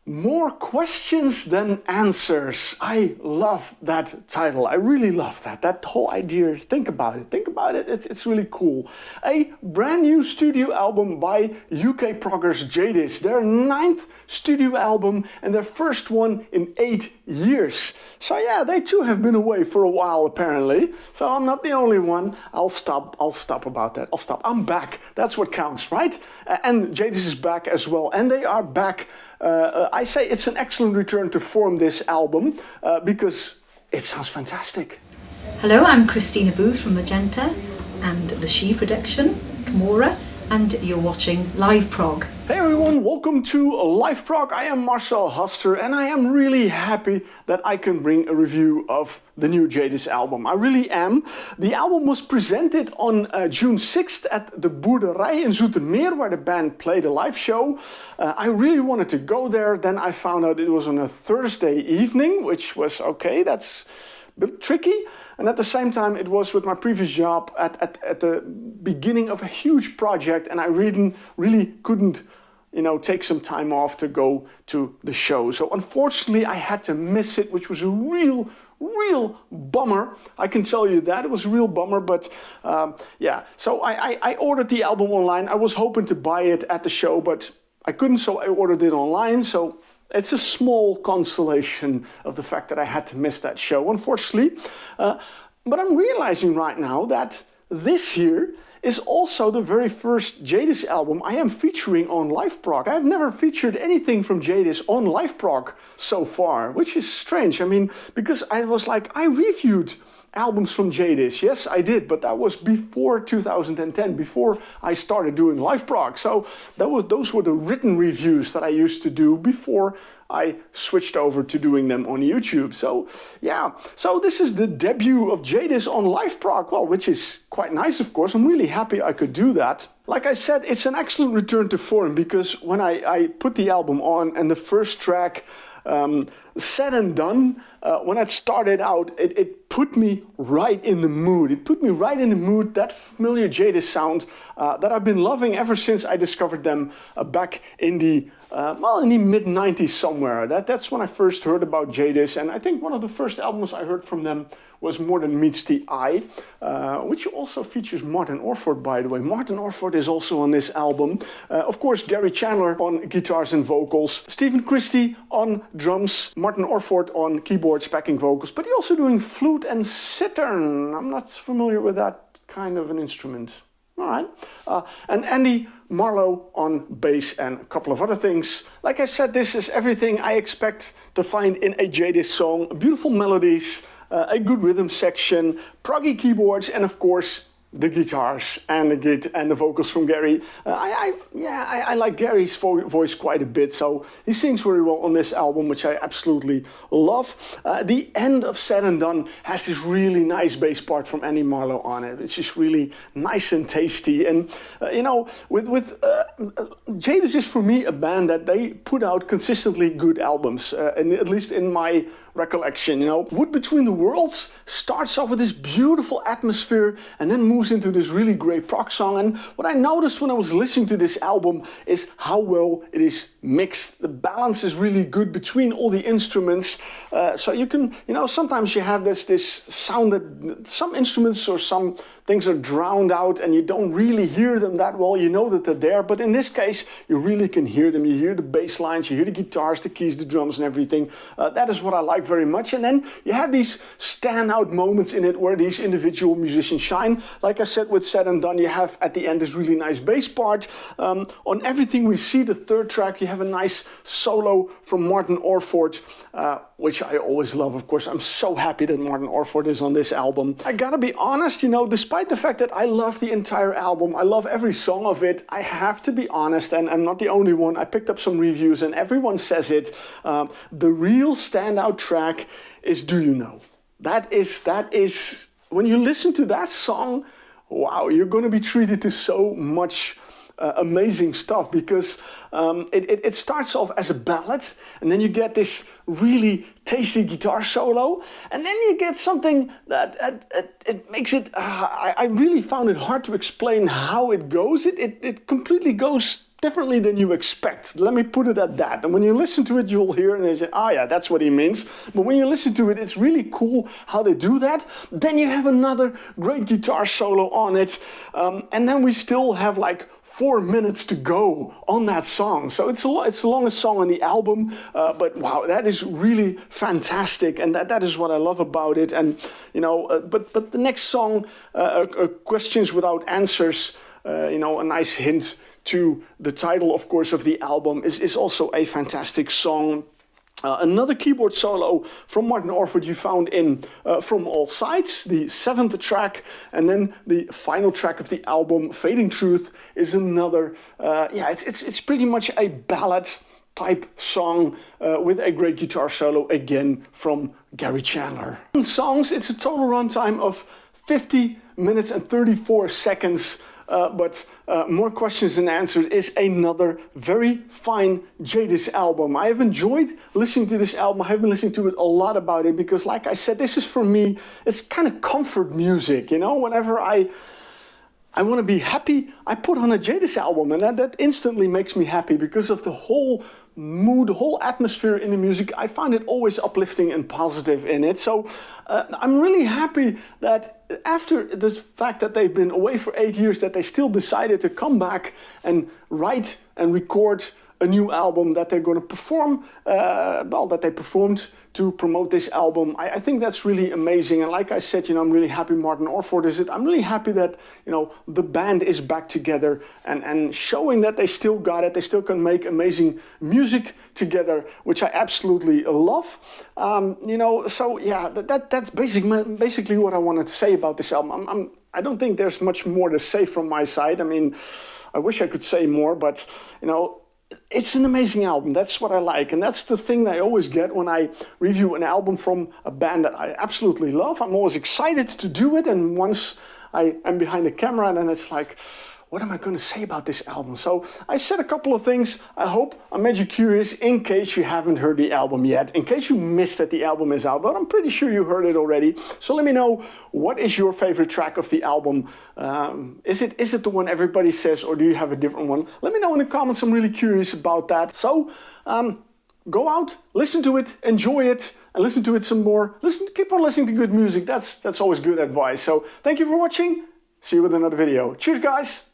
More questions than answers. I love that title. I really love that. That whole idea. Think about it. It's really cool. A brand new studio album by UK proggers Jadis. Their 9th studio album and their first one in 8 years. So yeah, they too have been away for a while apparently. So I'm not the only one. I'll stop about that. I'm back. That's what counts, right? And Jadis is back as well. And they are back. I say it's an excellent return to form, this album, because it sounds fantastic. Hello, I'm Christina Booth from Magenta and the She production, Filmora, and you're watching LiveProg. Hey everyone, welcome to LiveProg. I am Marcel Haster and I am really happy that I can bring a review of the new Jadis album. I really am. The album was presented on June 6th at the Boerderij in Zoetermeer, where the band played a live show. I really wanted to go there. Then I found out it was on a Thursday evening, which was okay, that's a bit tricky. And at the same time, it was with my previous job at the beginning of a huge project, and I really couldn't, take some time off to go to the show. So unfortunately, I had to miss it, which was a real bummer. I can tell you that. It was a real bummer, but yeah. So I ordered the album online. I was hoping to buy it at the show, but I couldn't, so I ordered it online. So it's a small consolation of the fact that I had to miss that show, unfortunately. But I'm realizing right now that this here is also the very first Jadis album I am featuring on LiveProg. I've never featured anything from Jadis on LiveProg so far, which is strange. I mean, because I was like, I reviewed albums from Jadis. Yes, I did, but that was before 2010, before I started doing LiveProg. So those were the written reviews that I used to do before I switched over to doing them on YouTube. So yeah, so this is the debut of Jadis on LiveProg, well, which is quite nice, of course. I'm really happy I could do that. Like I said, it's an excellent return to form, because when I put the album on and the first track, Said and Done, when it started out, it put me right in the mood. It put me right in the mood, that familiar Jadis sound that I've been loving ever since I discovered them back in the mid-90s somewhere. That's when I first heard about Jadis, and I think one of the first albums I heard from them was More Than Meets the Eye, which also features Martin Orford, by the way. Martin Orford is also on this album. Of course, Gary Chandler on guitars and vocals, Stephen Christie on drums, Martin Orford on keyboards, backing vocals, but he's also doing flute and sitar. I'm not familiar with that kind of an instrument. All right. And Andy Marlowe on bass and a couple of other things. Like I said, this is everything I expect to find in a Jadis song. Beautiful melodies, a good rhythm section, proggy keyboards, and of course the guitars and the vocals from Gary. I like Gary's voice quite a bit, so he sings very well on this album, which I absolutely love. The end of Said and Done has this really nice bass part from Andy Marlowe on it. It's just really nice and tasty. And with Jadis is for me a band that they put out consistently good albums, and at least in my recollection. Wood Between the Worlds starts off with this beautiful atmosphere and then moves into this really great prog song. And what I noticed when I was listening to this album is how well it is mixed. The balance is really good between all the instruments. So you can, sometimes you have this sound that some instruments or some things are drowned out and you don't really hear them that well. You know that they're there, but in this case, you really can hear them. You hear the bass lines, you hear the guitars, the keys, the drums and everything. That is what I like very much. And then you have these standout moments in it where these individual musicians shine. Like I said, with Said and Done, you have at the end this really nice bass part. On Everything We See, the third track, you have a nice solo from Martin Orford, which I always love, of course. I'm so happy that Martin Orford is on this album. I gotta be honest, despite the fact that I love the entire album, I love every song of it, I have to be honest, and I'm not the only one. I picked up some reviews and everyone says it. The real standout track is Do You Know? That is, when you listen to that song, wow, you're going to be treated to so much amazing stuff, because it starts off as a ballad, and then you get this really tasty guitar solo, and then you get something that it makes it. I really found it hard to explain how it goes. It completely goes differently than you expect. Let me put it at that. And when you listen to it, you'll hear and you say, ah, yeah, that's what he means. But when you listen to it, it's really cool how they do that. Then you have another great guitar solo on it. And then we still have like 4 minutes to go on that song. So it's the longest song on the album, but wow, that is really fantastic, and that is what I love about it. And you know, but the next song, Questions Without Answers, you know, a nice hint to the title, of course, of the album, is also a fantastic song. Another keyboard solo from Martin Orford you found in From All Sides, the 7th track, and then the final track of the album, Fading Truth, is another, it's pretty much a ballad type song with a great guitar solo, again from Gary Chandler. In songs, it's a total runtime of 50 minutes and 34 seconds. But More Questions Than Answers is another very fine Jadis album. I have enjoyed listening to this album. I have been listening to it a lot about it because, like I said, this is for me, it's kind of comfort music, you know? Whenever I want to be happy, I put on a Jadis album, and that instantly makes me happy because of the whole mood, the whole atmosphere in the music. I find it always uplifting and positive in it. So I'm really happy that after the fact that they've been away for 8 years, that they still decided to come back and write and record a new album that they're going to perform, that they performed to promote this album. I think that's really amazing. And like I said, you know, I'm really happy Martin Orford is it. I'm really happy that, you know, the band is back together and showing that they still got it. They still can make amazing music together, which I absolutely love. You know, so yeah, that's basically what I wanted to say about this album. I don't think there's much more to say from my side. I mean, I wish I could say more, but, you know, it's an amazing album. That's what I like. And that's the thing that I always get when I review an album from a band that I absolutely love. I'm always excited to do it. And once I am behind the camera, then it's like, what am I going to say about this album? So I said a couple of things. I hope I made you curious in case you haven't heard the album yet, in case you missed that the album is out, but I'm pretty sure you heard it already. So let me know, what is your favorite track of the album? Is it the one everybody says, or do you have a different one? Let me know in the comments. I'm really curious about that. So go out, listen to it, enjoy it, and listen to it some more. Keep on listening to good music. That's always good advice. So thank you for watching. See you with another video. Cheers, guys.